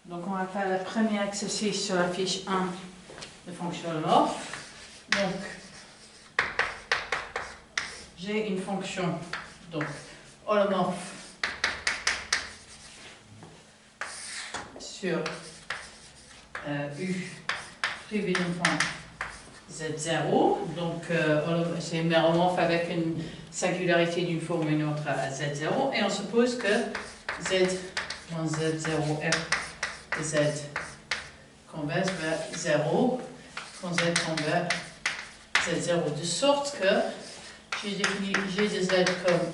Donc on va faire le premier exercice sur la fiche 1 de fonction holomorphe. Donc j'ai une fonction donc holomorphe sur U privé d'un point Z0. Donc c'est un holomorphe avec une singularité d'une forme ou une autre à Z0. Et on suppose que Z moins Z0 F de Z converge vers 0 quand Z tend vers Z0. De sorte que j'ai défini G de Z comme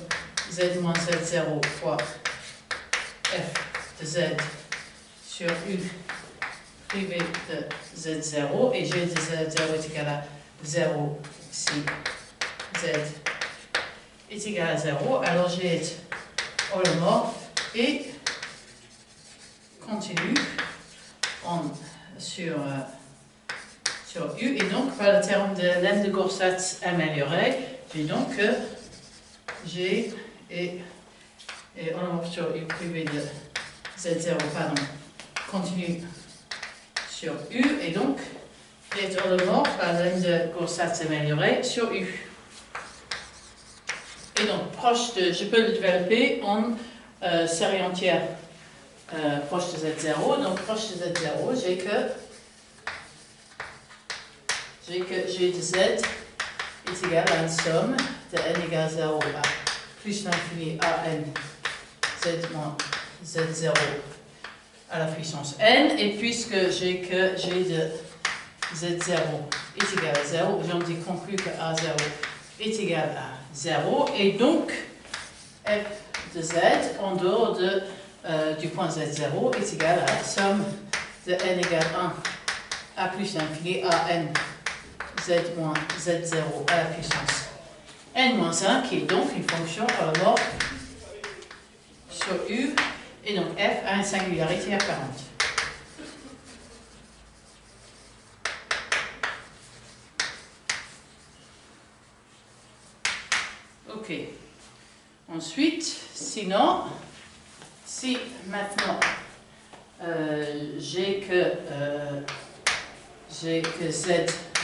Z moins Z0 fois F de Z sur U privé de Z0 et G de Z0 est égal à 0 si Z est égal à 0. Alors G est holomorphe et continue sur U, et donc par le terme de lemme de Gorsatz amélioré, j'ai donc que G est holomorphe sur U privé de Z0, pardon, continue sur U, et donc est holomorphe par la lemme de Gorsatz amélioré sur U. Et donc je peux le développer en série entière. Proche de Z0, donc proche de Z0, j'ai que G de Z est égal à une somme de n égale 0 à plus l'infini à n Z moins Z0 à la puissance n, et puisque j'ai que G de Z0 est égal à 0, j'en ai conclu que A0 est égal à 0, et donc F de Z en dehors du point Z0 est égal à la somme de n égale 1 à plus l'infini à n Z moins Z0 à la puissance n moins 1, qui est donc une fonction holomorphe sur U, et donc F a une singularité apparente. Ok. Ensuite, sinon, si maintenant j'ai que Z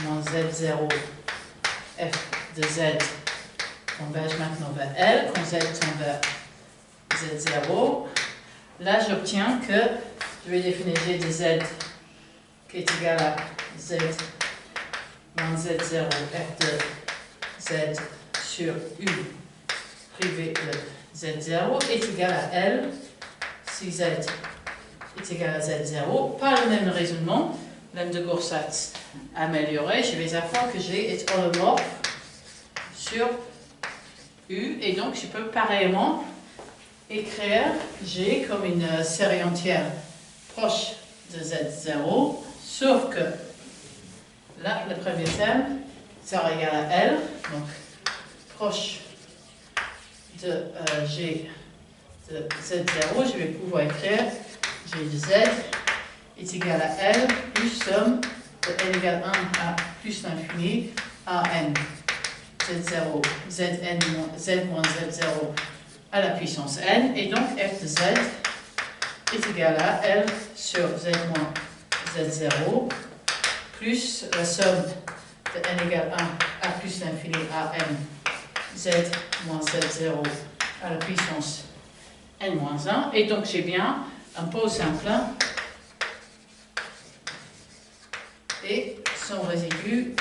moins Z0 F de Z converge maintenant vers L, quand Z tend vers Z0, là j'obtiens que je vais définir G de Z qui est égal à Z moins Z0 F de Z sur U privé de Z0 est égal à L si Z est égal à Z0. Par le même raisonnement, lemme de Gorsatz amélioré, je vais apprendre que G est holomorphe sur U, et donc je peux pareillement écrire G comme une série entière proche de Z0, sauf que là, le premier terme sera égal à L, donc proche de G de Z0, je vais pouvoir écrire G de Z est égal à L plus somme de n égale 1 à plus l'infini à n Z0, Z moins Z0 à la puissance n, et donc F de Z est égal à L sur Z moins Z0 plus la somme de n égale 1 à plus l'infini à n Z moins Z0 à la puissance n moins 1, et donc j'ai bien un pôle simple et son résidu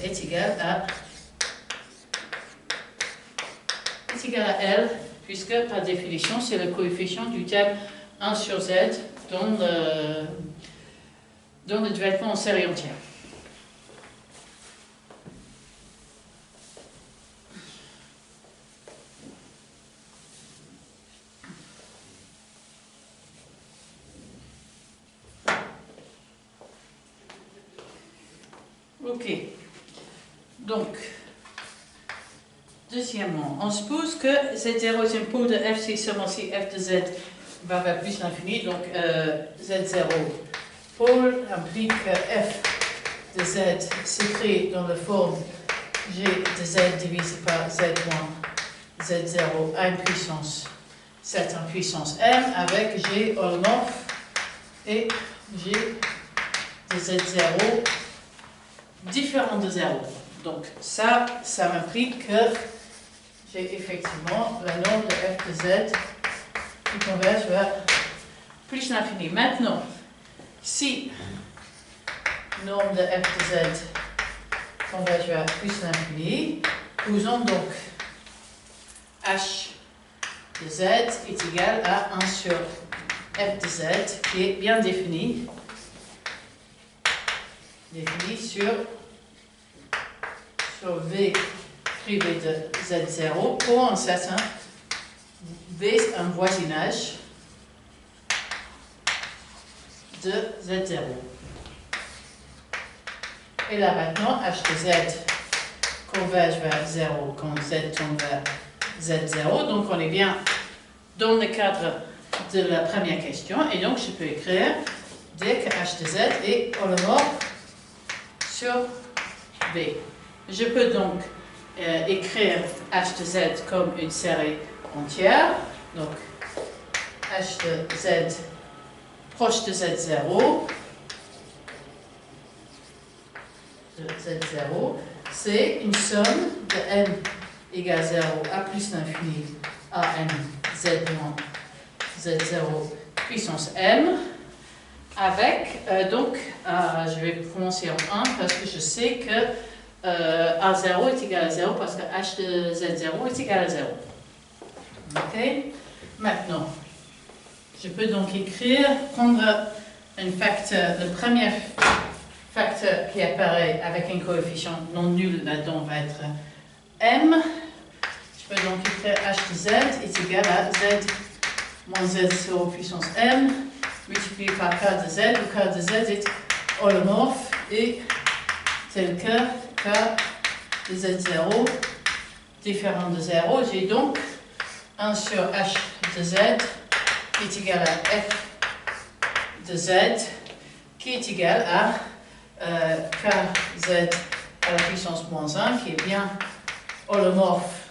est égal à L, puisque par définition c'est le coefficient du terme 1 sur Z dans le développement en série entière. Ok, donc, deuxièmement, on suppose que Z0 est un pôle de F si seulement si F de Z va vers plus l'infini, donc Z0 pôle implique que F de Z s'écrit dans la forme G de Z divisé par Z moins Z0 à une puissance 7 en puissance m avec G holomorphe et G de Z0 différent de 0. Donc ça m'implique que j'ai effectivement la norme de f de z qui converge vers plus l'infini. Maintenant, si norme de f de z converge vers plus l'infini, posons donc h de z est égal à 1 sur f de z qui est bien défini sur v privé de z0 pour un certain v, un voisinage de z0. Et là maintenant, h de z converge vers 0 quand z tombe vers z0. Donc on est bien dans le cadre de la première question. Et donc je peux écrire dès que h de z est holomorphe sur v. Je peux donc écrire h de z comme une série entière. Donc h de z proche de z0 c'est une somme de n égale 0 à plus l'infini à n z moins z0 puissance m avec, donc, je vais commencer en 1 parce que je sais que A0 est égal à 0 parce que h de Z0 est égal à 0. Ok? Maintenant, je peux donc prendre un facteur, le premier facteur qui apparaît avec un coefficient non nul là-dedans va être m. Je peux donc écrire h de z est égal à z moins z0 puissance m multiplié par k de z, où k de z est holomorphe et tel que k de z0 différent de 0. J'ai donc 1 sur h de z qui est égal à f de z qui est égal à kz à la puissance moins 1 qui est bien holomorphe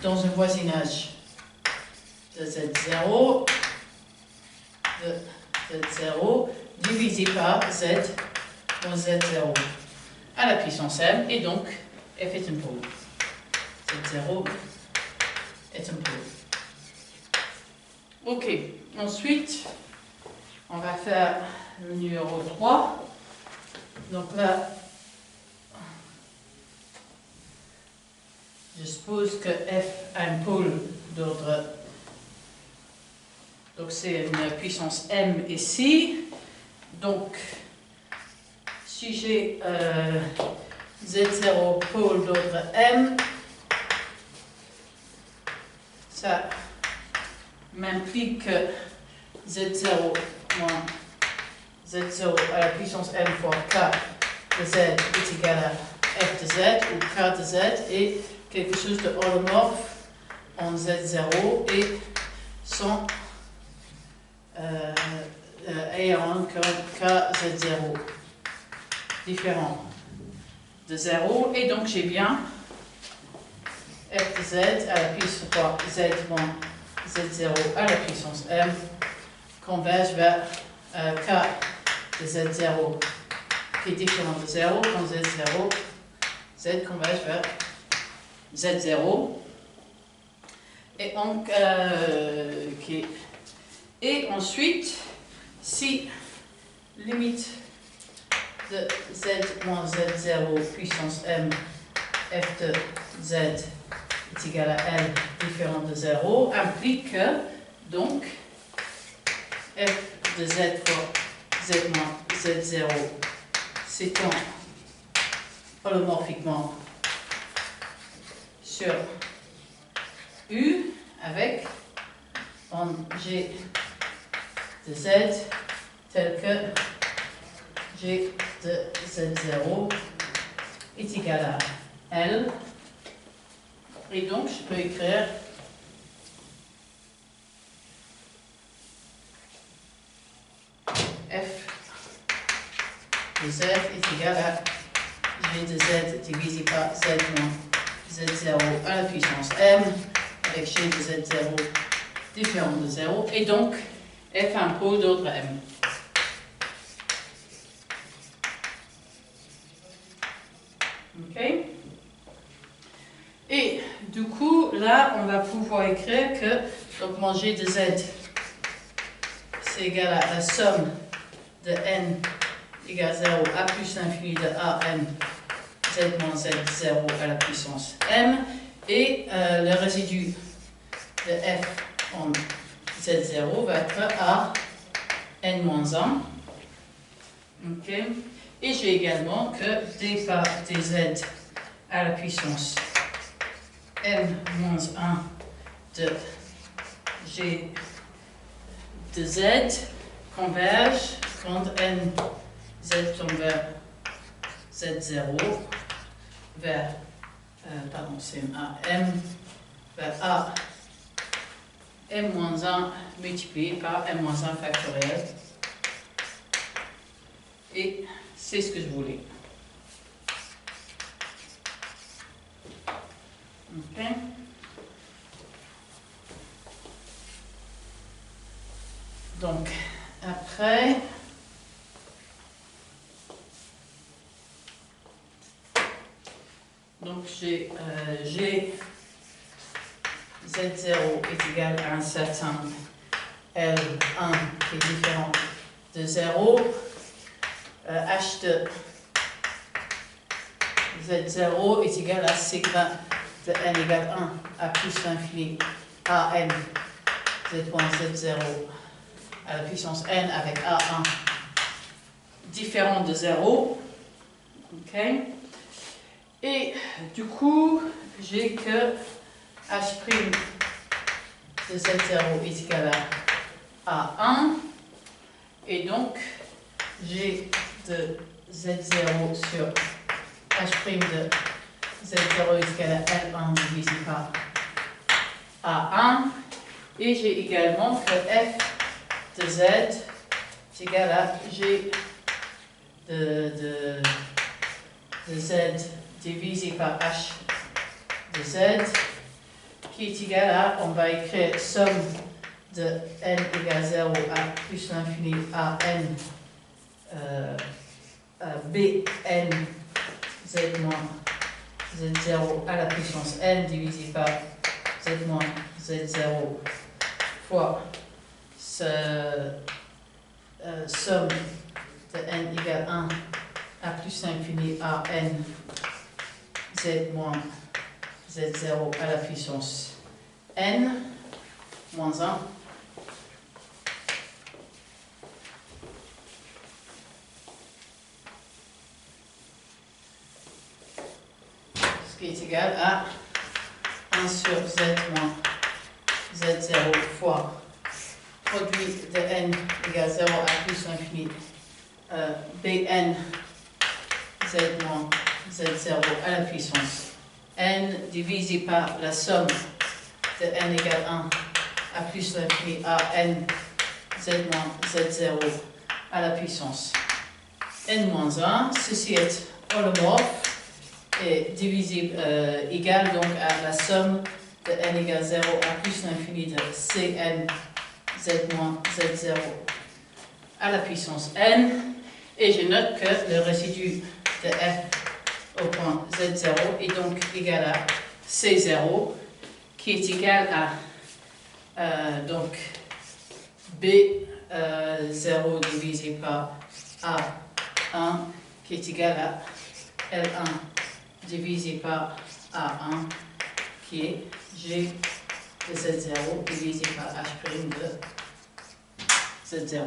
dans un voisinage de z0 divisé par z moins z0 à la puissance m, et donc f est un pôle. Z0 est un pôle. Ok, ensuite, on va faire le numéro 3. Donc là, je suppose que f a un pôle d'ordre. Donc c'est une puissance m ici. Donc, si j'ai z0 pôle d'ordre m, ça m'implique que z0 moins z0 à la puissance m fois k de z est égal à f de z, où k de z est quelque chose de holomorphe en z0 et sans ayant k z0 différent de 0, et donc j'ai bien f de z à la puissance fois z moins z0 à la puissance m converge vers k de z0 qui est différent de 0 quand z0, z converge vers z0 et, et ensuite si limite de z moins z0 puissance m f de z est égal à l différent de 0 implique que donc f de z fois z moins z0 s'étend holomorphiquement sur U avec en g de z tel que g de z0 est égal à L. Et donc, je peux écrire f de z est égal à g de z divisé par z moins z0 à la puissance m avec g de z0 différent de 0. Et donc, f a un pôle d'ordre m. là, on va pouvoir écrire que donc mon G de Z, c'est égal à la somme de n égale 0 à plus l'infini de a n z moins z0 à la puissance m, et le résidu de f en z0 va être a n moins 1. Okay. Et j'ai également que d par dz à la puissance m moins 1 de g de z converge quand n z tombe vers z0 vers c'est a m vers a m moins 1 multiplié par m moins 1 factoriel. Et c'est ce que je voulais. Ok. Donc, après, donc j'ai G Z0 est égal à un certain L1 qui est différent de 0. H de Z0 est égal à sigma de n égale 1 à plus l'infini a n z moins z0 à la puissance n avec a1 différent de 0. Ok. Et du coup, j'ai que h' de z0 est égal à a1. Et donc, j'ai de z0 sur h' de z0 est égal à L1 divisé par A1. Et j'ai également que f de z est égal à g de z divisé par h de z, qui est égal à, on va écrire somme de n égale 0 à plus l'infini a n bn z moins z0 à la puissance n divisé par z moins z0 fois somme de n égale 1 à plus l'infini a n z moins z0 à la puissance n moins 1. Ce qui est égal à 1 sur z moins z0 fois produit de n égale 0 à plus l'infini bn z moins z0 à la puissance n divisé par la somme de n égale 1 à plus l'infini a n z moins z0 à la puissance n moins 1. Ceci est holomorphe et divisible, égal donc à la somme de n égale 0 à plus l'infini de cn z moins z0 à la puissance n. Et je note que le résidu de f au point z0 est donc égal à c0, qui est égal à donc b0 divisé par a1, qui est égal à L1 divisé par A1, qui est G de Z0 divisé par H' de Z0.